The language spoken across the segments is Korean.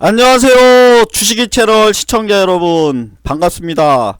안녕하세요. 주식이 채널 시청자 여러분 반갑습니다.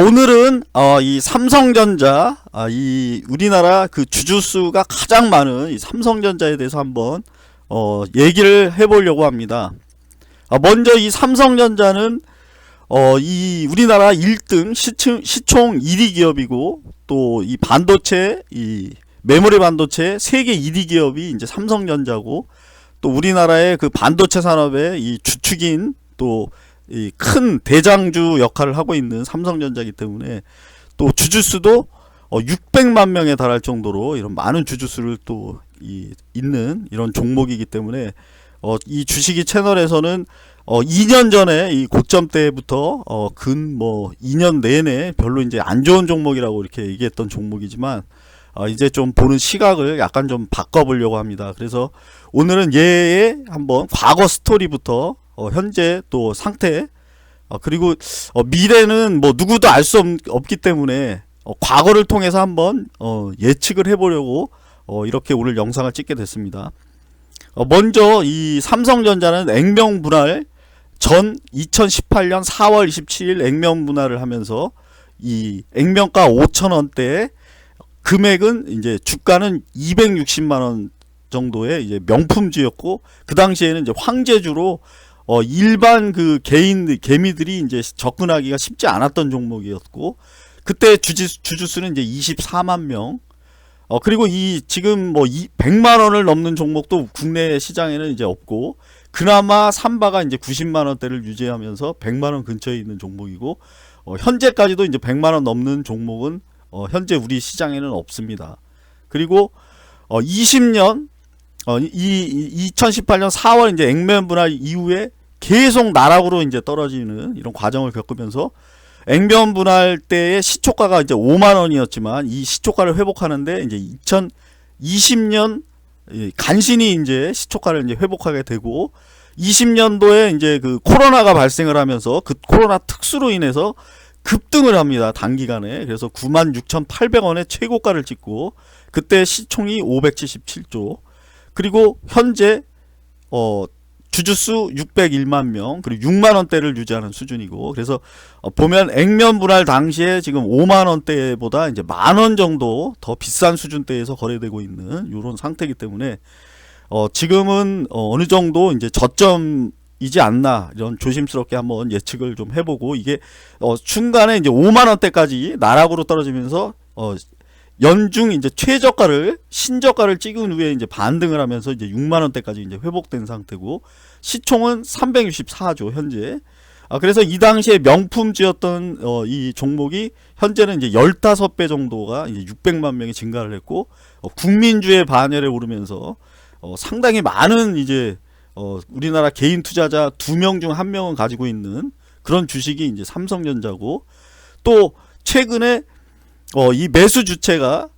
오늘은 이 삼성전자 이 우리나라 그 주주수가 가장 많은 이 삼성전자에 대해서 한번 얘기를 해보려고 합니다. 먼저 이 삼성전자는 이 우리나라 1등 시총 1위 기업이고, 또 이 반도체, 이 메모리 반도체 세계 1위 기업이 이제 삼성전자고, 또 우리나라의 그 반도체 산업의 이 주축인, 또 이 큰 대장주 역할을 하고 있는 삼성전자이기 때문에, 또 주주수도 600만 명에 달할 정도로 이런 많은 주주수를 또 있는 이런 종목이기 때문에, 이 주식이 채널에서는 2년 전에 이 고점 때부터 근 2년 내내 별로 이제 안 좋은 종목이라고 이렇게 얘기했던 종목이지만, 이제 좀 보는 시각을 약간 좀 바꿔보려고 합니다. 그래서 오늘은 얘의 한번 과거 스토리부터 현재 또 상태, 그리고 미래는 뭐 누구도 알 수 없기 때문에 과거를 통해서 한번 예측을 해보려고 이렇게 오늘 영상을 찍게 됐습니다. 먼저 이 삼성전자는 액면 분할 전 2018년 4월 27일 액면 분할을 하면서 이 액면가 5,000원대에 금액은 이제 주가는 260만원 정도의 이제 명품주였고, 그 당시에는 이제 황제주로 일반 그 개미들이 이제 접근하기가 쉽지 않았던 종목이었고, 그때 주주수는 이제 24만 명. 그리고 이 지금 100만원을 넘는 종목도 국내 시장에는 이제 없고, 그나마 삼바가 이제 90만원대를 유지하면서 100만원 근처에 있는 종목이고, 현재까지도 이제 100만원 넘는 종목은 현재 우리 시장에는 없습니다. 그리고 20년 2018년 4월 이제 액면 분할 이후에 계속 나락으로 이제 떨어지는 이런 과정을 겪으면서, 액면 분할 때의 시초가가 이제 5만 원이었지만 이 시초가를 회복하는데 이제 2020년 간신히 이제 시초가를 이제 회복하게 되고, 20년도에 이제 그 코로나가 발생을 하면서 그 코로나 특수로 인해서 급등을 합니다. 단기간에. 그래서 96,800원의 최고가를 찍고, 그때 시총이 577조. 그리고 현재 주주수 601만 명, 그리고 6만원대를 유지하는 수준이고, 그래서 보면 액면 분할 당시에 지금 5만원대보다 이제 만원 정도 더 비싼 수준대에서 거래되고 있는 이런 상태이기 때문에 지금은 어느 정도 이제 저점이지 않나, 이런 조심스럽게 한번 예측을 좀 해보고, 이게 중간에 이제 5만원대까지 나락으로 떨어지면서 연중 이제 최저가를 신저가를 찍은 후에 이제 반등을 하면서 이제 6만원대까지 이제 회복된 상태고, 시총은 364조 현재. 그래서 이 당시에 명품주였던 이 종목이 현재는 이제 15배 정도가 이제 600만 명이 증가를 했고, 국민주의 반열에 오르면서 상당히 많은 이제 우리나라 개인 투자자 2명 중 1명은 가지고 있는 그런 주식이 이제 삼성전자고, 또 최근에 이 매수 주체가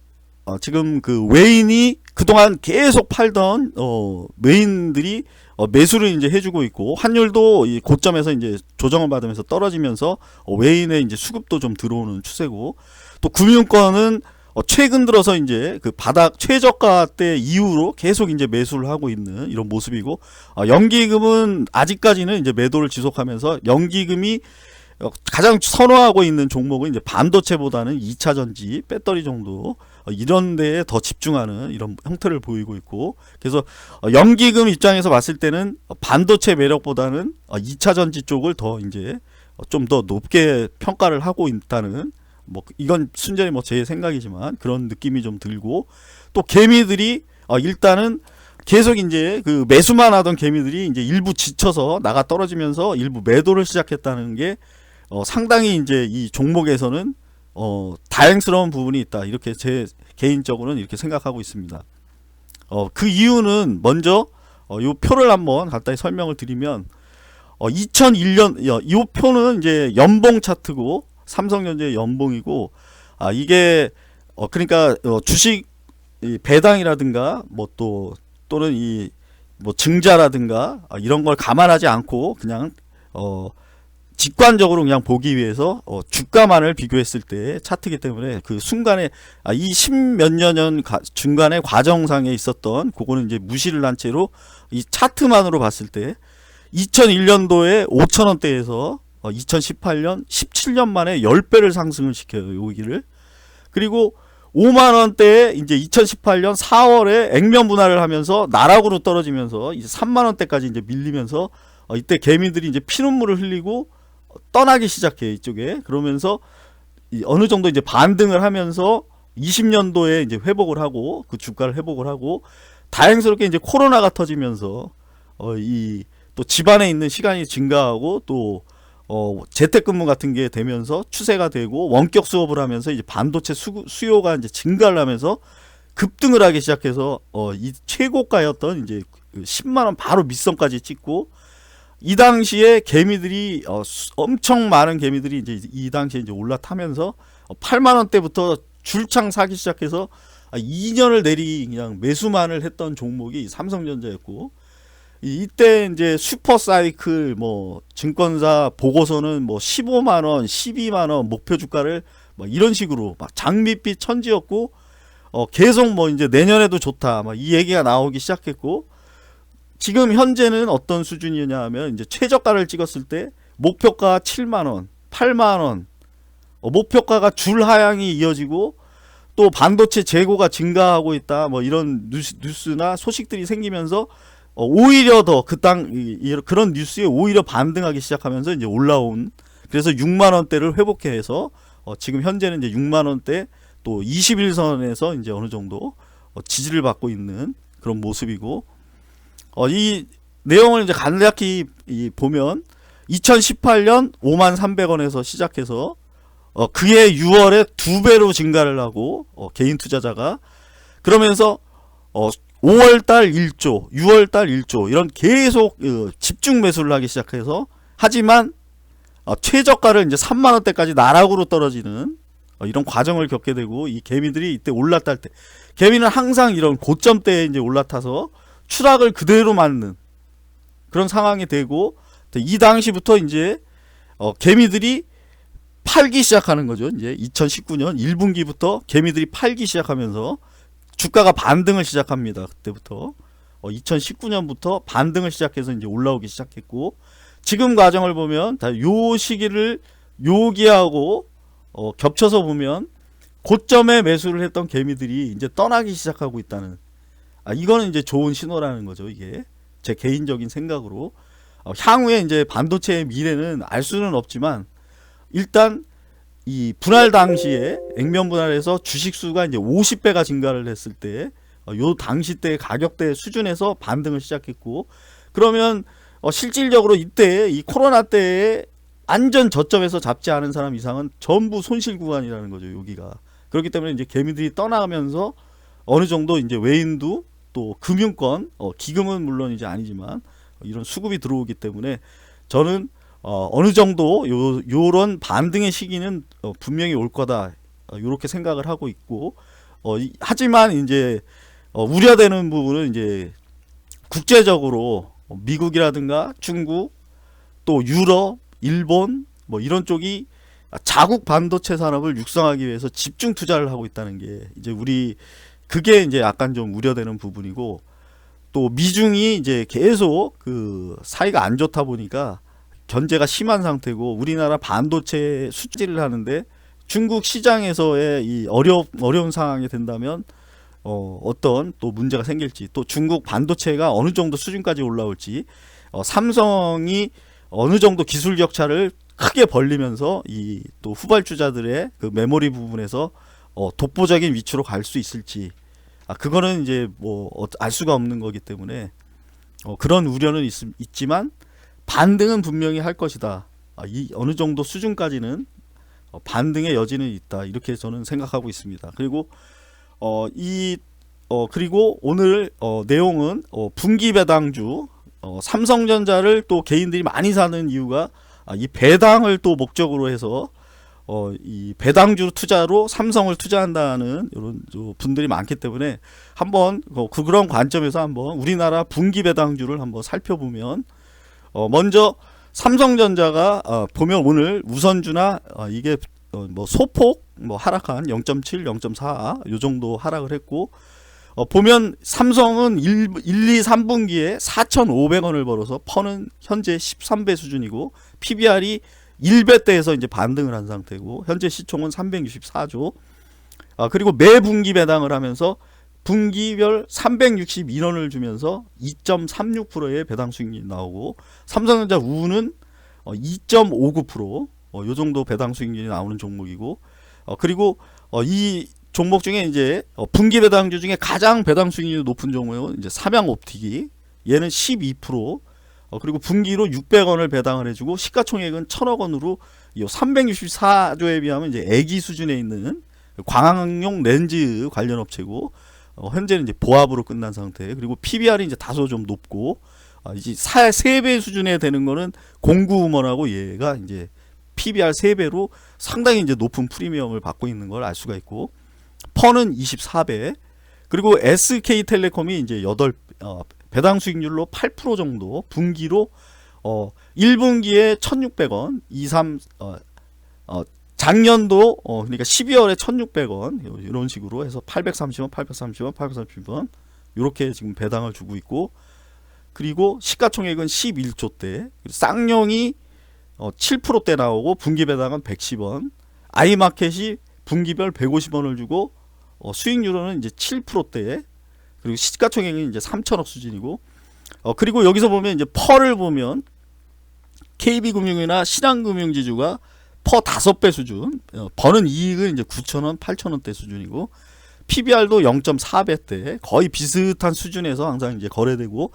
지금 그 외인이 그동안 계속 팔던 외인들이 매수를 이제 해주고 있고, 환율도 이 고점에서 이제 조정을 받으면서 떨어지면서 외인의 이제 수급도 좀 들어오는 추세고, 또 금융권은 최근 들어서 이제 그 바닥 최저가 때 이후로 계속 이제 매수를 하고 있는 이런 모습이고, 연기금은 아직까지는 이제 매도를 지속하면서, 연기금이 가장 선호하고 있는 종목은 이제 반도체보다는 2차전지, 배터리 정도 이런 데에 더 집중하는 이런 형태를 보이고 있고, 그래서 연기금 입장에서 봤을 때는 반도체 매력보다는 2차전지 쪽을 더 이제 좀 더 높게 평가를 하고 있다는, 이건 순전히 제 생각이지만 그런 느낌이 좀 들고, 또 개미들이 일단은 계속 이제 그 매수만 하던 개미들이 이제 일부 지쳐서 나가 떨어지면서 일부 매도를 시작했다는 게 상당히 이제 이 종목에서는 다행스러운 부분이 있다, 이렇게 제 개인적으로는 이렇게 생각하고 있습니다. 그 이유는 먼저 요 표를 한번 간단히 설명을 드리면, 2001년 이 표는 이제 연봉 차트고, 삼성전자의 연봉이고, 이게 그러니까 주식 배당이라든가 또는 이 증자라든가 이런 걸 감안하지 않고 그냥 직관적으로 그냥 보기 위해서 주가만을 비교했을 때 차트이기 때문에, 그 순간에 이 십몇 년 중간에 과정상에 있었던 그거는 이제 무시를 한 채로 이 차트만으로 봤을 때 2001년도에 5,000원대에서 2018년 17년 만에 10배를 상승을 시켜요, 여기를. 그리고 5만 원대에 이제 2018년 4월에 액면 분할을 하면서 나락으로 떨어지면서 이제 3만 원대까지 이제 밀리면서 이때 개미들이 이제 피눈물을 흘리고 떠나기 시작해요, 이쪽에. 그러면서 어느 정도 이제 반등을 하면서 20년도에 이제 회복을 하고 그 주가를 회복을 하고 다행스럽게 이제 코로나가 터지면서 이 또 집안에 있는 시간이 증가하고 또 재택근무 같은 게 되면서 추세가 되고 원격 수업을 하면서 이제 반도체 수요가 이제 증가를 하면서 급등을 하기 시작해서 이 최고가였던 이제 10만 원 바로 밑선까지 찍고 이 당시에 개미들이 엄청 많은 개미들이 이제 이 당시에 이제 올라타면서 8만 원대부터 줄창 사기 시작해서 2년을 내리 그냥 매수만을 했던 종목이 삼성전자였고 이때 이제 슈퍼사이클 뭐 증권사 보고서는 뭐 15만 원, 12만 원 목표 주가를 뭐 이런 식으로 막 장밋빛 천지였고 계속 뭐 이제 내년에도 좋다 막 이 얘기가 나오기 시작했고 지금 현재는 어떤 수준이냐 하면 이제 최저가를 찍었을 때 목표가 7만 원, 8만 원 목표가가 줄 하향이 이어지고 또 반도체 재고가 증가하고 있다 뭐 이런 뉴스나 소식들이 생기면서 오히려 더 그런 뉴스에 오히려 반등하기 시작하면서 이제 올라온 그래서 6만 원대를 회복해서 지금 현재는 이제 6만 원대 또 21선에서 이제 어느 정도 지지를 받고 있는 그런 모습이고 이 내용을 이제 간략히 보면 2018년 5만 300원에서 시작해서 그해 6월에 2배로 증가를 하고 개인 투자자가 그러면서 5월달 1조, 6월달 1조 이런 계속 집중 매수를 하기 시작해서 하지만 최저가를 이제 3만 원대까지 나락으로 떨어지는 이런 과정을 겪게 되고 이 개미들이 이때 올라탈 때 개미는 항상 이런 고점대에 이제 올라타서 추락을 그대로 맞는 그런 상황이 되고 이 당시부터 이제 개미들이 팔기 시작하는 거죠. 이제 2019년 1분기부터 개미들이 팔기 시작하면서 주가가 반등을 시작합니다. 그때부터 2019년부터 반등을 시작해서 이제 올라오기 시작했고 지금 과정을 보면 다 요 시기를 요기하고 겹쳐서 보면 고점에 매수를 했던 개미들이 이제 떠나기 시작하고 있다는 이거는 이제 좋은 신호라는 거죠. 이게 제 개인적인 생각으로 향후에 이제 반도체의 미래는 알 수는 없지만 일단 이 분할 당시에 액면 분할에서 주식 수가 이제 50배가 증가를 했을 때 요 당시 때 가격대 수준에서 반등을 시작했고 그러면 실질적으로 이때 이 코로나 때에 완전 저점에서 잡지 않은 사람 이상은 전부 손실 구간이라는 거죠. 여기가 그렇기 때문에 이제 개미들이 떠나가면서 어느 정도 이제 외인도 또 금융권 기금은 물론 이제 아니지만 이런 수급이 들어오기 때문에 저는 어느 정도 요런 반등의 시기는 분명히 올 거다 요렇게 생각을 하고 있고 하지만 이제 우려되는 부분은 이제 국제적으로 미국이라든가 중국 또 유럽, 일본 뭐 이런 쪽이 자국 반도체 산업을 육성하기 위해서 집중 투자를 하고 있다는 게 이제 그게 이제 약간 좀 우려되는 부분이고 또 미중이 이제 계속 그 사이가 안 좋다 보니까 견제가 심한 상태고 우리나라 반도체 수출을 하는데 중국 시장에서의 이 어려운 상황이 된다면 어떤 또 문제가 생길지 또 중국 반도체가 어느 정도 수준까지 올라올지 삼성이 어느 정도 기술 격차를 크게 벌리면서 이 또 후발주자들의 그 메모리 부분에서 독보적인 위치로 갈 수 있을지 그거는 이제 뭐 알 수가 없는 거기 때문에 그런 우려는 있지만 반등은 분명히 할 것이다. 이 어느 정도 수준까지는 반등의 여지는 있다. 이렇게 저는 생각하고 있습니다. 그리고 그리고 오늘 내용은 분기 배당주 삼성전자를 또 개인들이 많이 사는 이유가 이 배당을 또 목적으로 해서 이 배당주 투자로 삼성을 투자한다는 이런 분들이 많기 때문에 한번 그런 관점에서 한번 우리나라 분기 배당주를 한번 살펴보면 먼저 삼성전자가 보면 오늘 우선주나 이게 뭐 소폭 뭐 하락한 0.7, 0.4 요 정도 하락을 했고 보면 삼성은 1, 2, 3분기에 4,500원을 벌어서 퍼는 현재 13배 수준이고 PBR이 1배대에서 이제 반등을 한 상태고 현재 시총은 364조. 그리고 매 분기 배당을 하면서 분기별 362원을 주면서 2.36%의 배당 수익률이 나오고 삼성전자 우는 2.59%, 요 정도 배당 수익률이 나오는 종목이고 그리고 이 종목 중에 이제 분기 배당주 중에 가장 배당 수익률이 높은 종목은 이제 삼양옵틱이 얘는 12%, 그리고 분기로 600원을 배당을 해주고 시가총액은 1000억원으로 364조에 비하면 이제 애기 수준에 있는 광학용 렌즈 관련 업체고 현재는 이제 보합으로 끝난 상태. 그리고 PBR이 이제 다소 좀 높고 이제 3배 수준에 되는 거는 공구음원하고 얘가 이제 PBR 3배로 상당히 이제 높은 프리미엄을 받고 있는 걸 알 수가 있고 퍼는 24배. 그리고 SK텔레콤이 이제 배당 수익률로 8% 정도 분기로 1분기에 1,600원, 2, 3 작년도 그러니까 12월에 1,600원 이런 식으로 해서 830원, 830원, 830원 이렇게 지금 배당을 주고 있고 그리고 시가총액은 11조대, 쌍용이 7%대 나오고 분기 배당은 110원, 아이마켓이 분기별 150원을 주고 수익률은 이제 7%대, 그리고 시가총액은 이제 3천억 수준이고 그리고 여기서 보면 이제 펄을 보면 KB금융이나 신한금융지주가 퍼 5배 수준, 버는 이익은 이제 9,000원, 8,000원대 수준이고 PBR도 0.4배대 거의 비슷한 수준에서 항상 이제 거래되고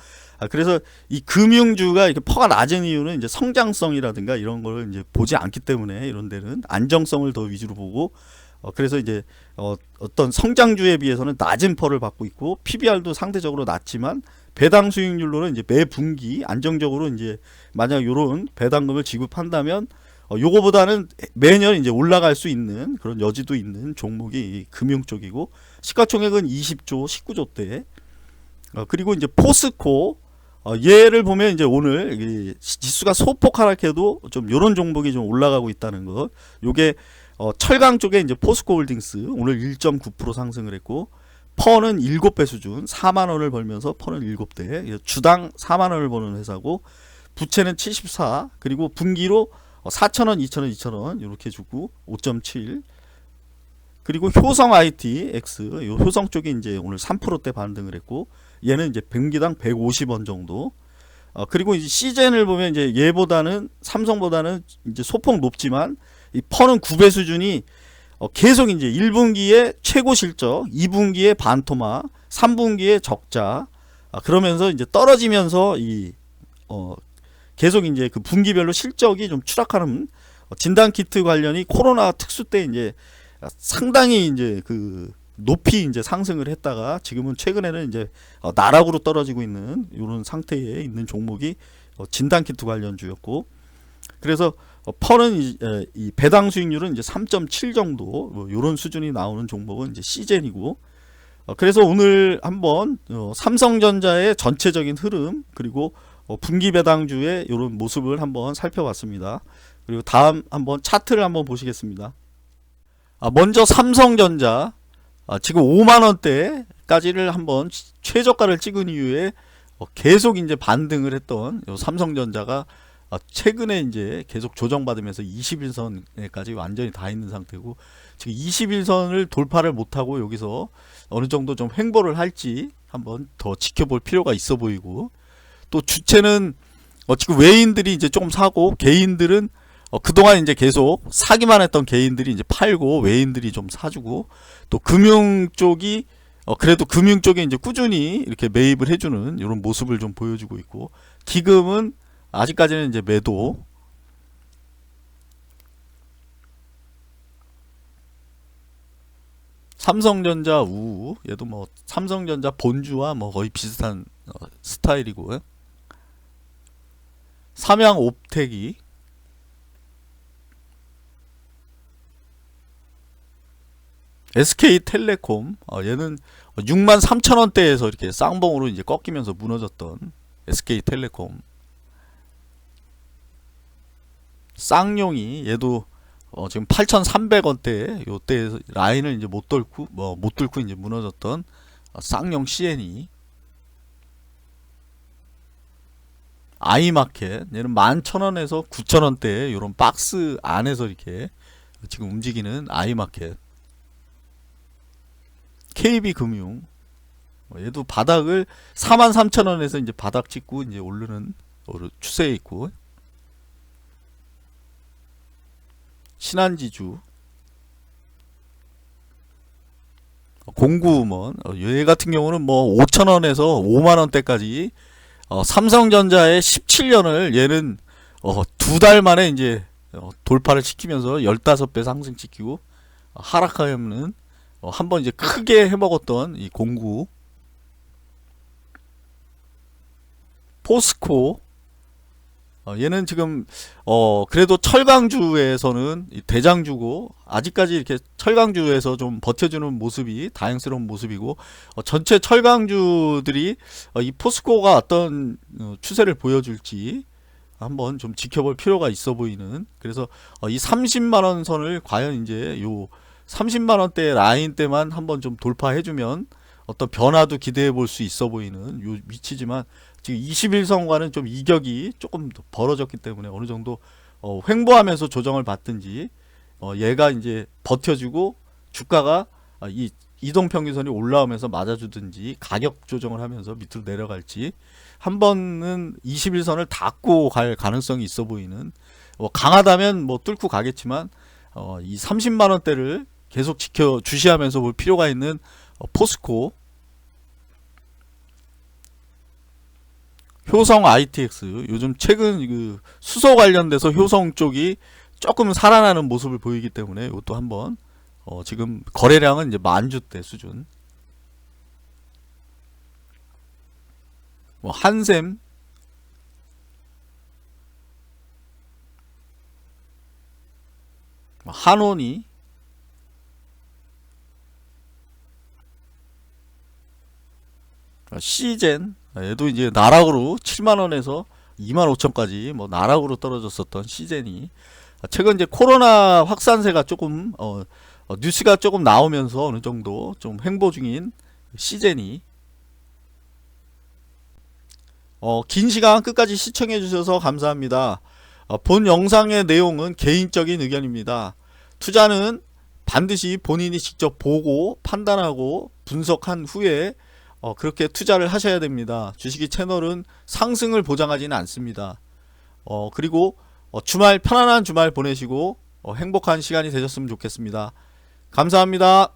그래서 이 금융주가 이렇게 퍼가 낮은 이유는 이제 성장성이라든가 이런 걸 이제 보지 않기 때문에 이런 데는 안정성을 더 위주로 보고 그래서 이제 어떤 성장주에 비해서는 낮은 퍼를 받고 있고 PBR도 상대적으로 낮지만 배당 수익률로는 이제 매 분기 안정적으로 이제 만약 요런 배당금을 지급한다면 요거보다는 매년 이제 올라갈 수 있는 그런 여지도 있는 종목이 금융 쪽이고 시가총액은 20조, 19조대. 그리고 이제 포스코 얘를 보면 이제 오늘 지수가 소폭 하락해도 좀 요런 종목이 좀 올라가고 있다는 거. 요게 철강 쪽에 이제 포스코홀딩스 오늘 1.9% 상승을 했고 퍼는 7배 수준 4만 원을 벌면서 퍼는 7대 주당 4만 원을 버는 회사고 부채는 74 그리고 분기로 4,000원, 2,000원, 2,000원 이렇게 주고 5.7 그리고 효성 IT X 요 효성 쪽이 이제 오늘 3%대 반등을 했고 얘는 이제 분기당 150원 정도 그리고 이제 시젠을 보면 이제 얘보다는 삼성보다는 이제 소폭 높지만 이 퍼는 9배 수준이 계속 이제 1분기에 최고 실적, 2분기에 반토막, 3분기에 적자 그러면서 이제 떨어지면서 계속 이제 그 분기별로 실적이 좀 추락하는 진단키트 관련이 코로나 특수 때 이제 상당히 이제 그 높이 이제 상승을 했다가 지금은 최근에는 이제 나락으로 떨어지고 있는 이런 상태에 있는 종목이 진단키트 관련주였고 그래서 펄은 이 배당 수익률은 이제 3.7 정도 뭐 이런 수준이 나오는 종목은 이제 시젠이고 그래서 오늘 한번 삼성전자의 전체적인 흐름 그리고 분기 배당주의 이런 모습을 한번 살펴봤습니다. 그리고 다음 한번 차트를 한번 보시겠습니다. 먼저 삼성전자 지금 5만원대까지를 한번 최저가를 찍은 이후에 계속 이제 반등을 했던 삼성전자가 최근에 이제 계속 조정받으면서 21선에까지 완전히 다 있는 상태고 지금 21선을 돌파를 못하고 여기서 어느 정도 좀 횡보를 할지 한번 더 지켜볼 필요가 있어 보이고 또 주체는 지금 외인들이 이제 조금 사고 개인들은 그동안 이제 계속 사기만 했던 개인들이 이제 팔고 외인들이 좀 사주고 또 금융 쪽이 그래도 금융 쪽에 이제 꾸준히 이렇게 매입을 해주는 이런 모습을 좀 보여주고 있고 기금은 아직까지는 이제 매도 삼성전자 우 얘도 뭐 삼성전자 본주와 뭐 거의 비슷한 스타일이고요. 삼양옵텍이 SK텔레콤 얘는 63,000원대에서 이렇게 쌍봉으로 이제 꺾이면서 무너졌던 SK텔레콤 쌍용이 얘도 지금 8,300원대 요때 라인을 이제 못 뚫고 이제 무너졌던 쌍용 CNE, 아이마켓 얘는 11,000원에서 9,000원대 요런 박스 안에서 이렇게 지금 움직이는 아이마켓, KB금융 얘도 바닥을 43,000원에서 이제 바닥 찍고 이제 오르는 추세에 있고, 신한지주, 공구음원 얘 같은 경우는 뭐 5,000원에서 5만원대까지 삼성전자의 17년을 얘는 2달 만에 이제 돌파를 시키면서 15배 상승시키고 하락하면 한번 이제 크게 해먹었던 이 공구, 포스코 얘는 지금 그래도 철강주에서는 대장주고 아직까지 이렇게 철강주에서 좀 버텨주는 모습이 다행스러운 모습이고, 전체 철강주들이 이 포스코가 어떤 추세를 보여줄지 한번 좀 지켜볼 필요가 있어 보이는, 그래서 이 30만원 선을 과연 이제 요 30만원대 라인 때만 한번 좀 돌파해주면 어떤 변화도 기대해 볼 수 있어 보이는 요 위치지만, 지금 21선과는 좀 이격이 조금 벌어졌기 때문에 어느 정도 횡보하면서 조정을 받든지 얘가 이제 버텨주고 주가가 이 이동평균선이 올라오면서 맞아주든지 가격 조정을 하면서 밑으로 내려갈지, 한 번은 21선을 닫고 갈 가능성이 있어 보이는, 강하다면 뭐 뚫고 가겠지만 이 30만원대를 계속 주시하면서 볼 필요가 있는 포스코, 효성 ITX 요즘 최근 그 수소 관련돼서 효성 쪽이 조금 살아나는 모습을 보이기 때문에 이것도 한번 지금 거래량은 이제 10,000주대 수준. 뭐 한샘, 한온이, 시젠 얘도 이제 나락으로 7만원에서 25,000까지 뭐 나락으로 떨어졌었던 시젠이 최근 이제 코로나 확산세가 조금 뉴스가 조금 나오면서 어느 정도 좀 횡보 중인 시젠이, 긴 시간 끝까지 시청해 주셔서 감사합니다. 본 영상의 내용은 개인적인 의견입니다. 투자는 반드시 본인이 직접 보고 판단하고 분석한 후에 그렇게 투자를 하셔야 됩니다. 주식이 채널은 상승을 보장하지는 않습니다. 그리고 주말 편안한 주말 보내시고 행복한 시간이 되셨으면 좋겠습니다. 감사합니다.